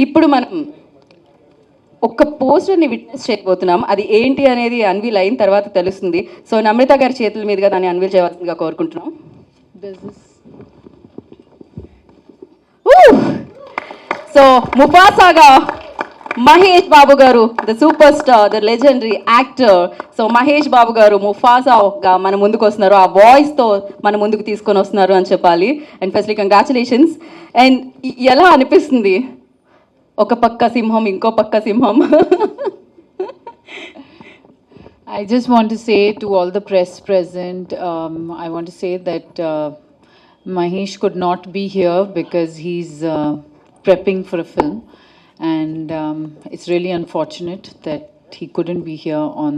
ఇప్పుడు మనం ఒక పోస్టర్ని విట్నెస్ చేయబోతున్నాం. అది ఏంటి అనేది అన్వీల్ అయిన తర్వాత తెలుస్తుంది. సో నమ్రత గారి చేతుల మీదుగా దాన్ని అన్వీల్ చేయవలసిందిగా కోరుకుంటున్నాం. So ముఫాసాగా Mahesh Babu garu, the superstar, the legendary actor. So Mahesh Babu garu ముఫాసాగా మన ముందుకు వస్తున్నారు, ఆ వాయిస్తో మన ముందుకు తీసుకొని వస్తున్నారు అని చెప్పాలి. And firstly congratulations. అండ్ ఎలా అనిపిస్తుంది ఒక పక్క సింహం ఇంకో పక్క సింహం? I just want to say to all the press present, I want to say that Mahesh could not be here because he's prepping for a film, and it's really unfortunate that he couldn't be here on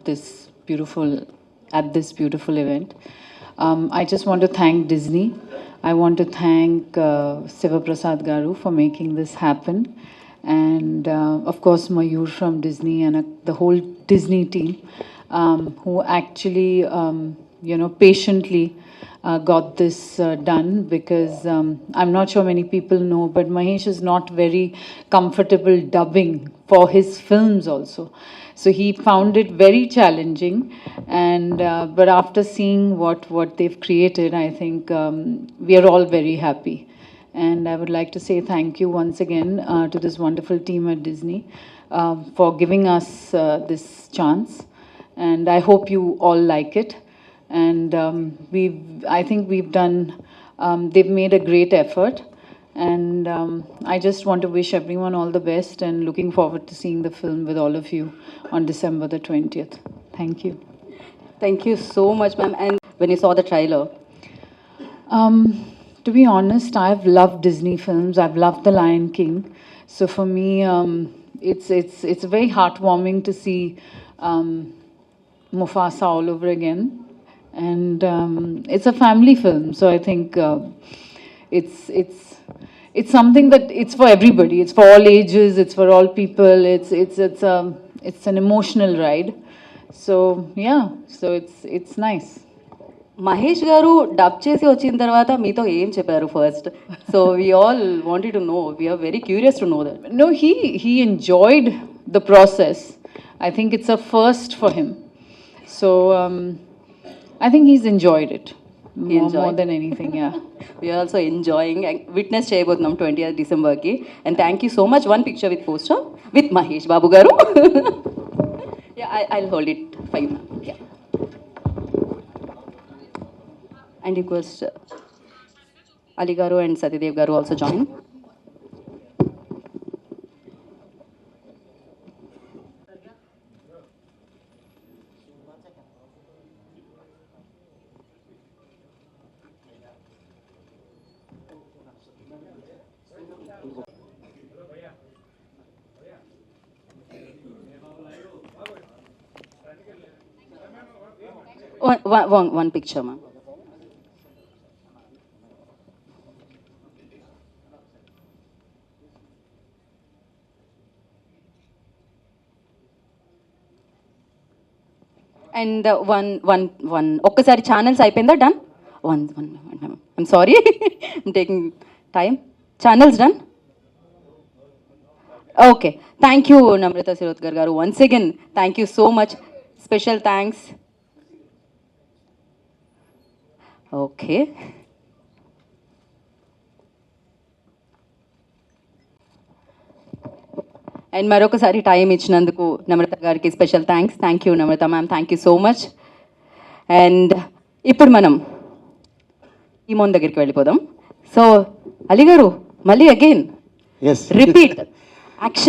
this beautiful event. I just want to thank Disney. I want to thank Siva Prasad Garu for making this happen, and of course Mayur from Disney and the whole Disney team who actually patiently got this done, because I'm not sure many people know, but Mahesh is not very comfortable dubbing for his films also. So he found it very challenging, and but after seeing what they've created, I think we are all very happy. And I would like to say thank you once again to this wonderful team at Disney for giving us this chance. And I hope you all like it. And I think we've done, they've made a great effort. And I just want to wish everyone all the best, and looking forward to seeing the film with all of you on December the 20th. Thank you. Thank you so much, ma'am. And when you saw the trailer? To be honest, I've loved Disney films. I've loved The Lion King. So for me, it's very heartwarming to see Mufasa all over again. And it's a family film, so I think it's something that it's for everybody. It's for all ages. It's for all people. It's an emotional ride. So yeah, so it's nice. Mahesh గారు dub చేసి వచ్చిన తర్వాత మీతో ఏం చెప్పారు first? So we all wanted to know, we are very curious to know that. No, he enjoyed the process. I think it's a first for him. So I think he's enjoyed it more than anything. Yeah. We are also enjoying. Witness చేయబోతున్నాం 20th Decemberకి. And thank you so much. One picture with poster with Mahesh Babu garu. Yeah, I'll hold it for you. Yeah. And request Ali garu and Satidev garu also join. One picture, ma'am. And one ఒక్కసారి channels అయిపోయిందా? Done. One I'm sorry, I'm taking time. Channels done? Okay. Thank you Namrata Shirodkar garu. Once again thank you so much. Special thanks. Okay. And మరొకసారి time ఇచ్చినందుకు నమ్రత గారికి special thanks. Thank you Namrata ma'am, thank you so much. And ఇప్పుడు మనం ఈమోన్ దగ్గరికి వెళ్ళిపోదాం. So Ali గారు మళ్ళీ again repeat action.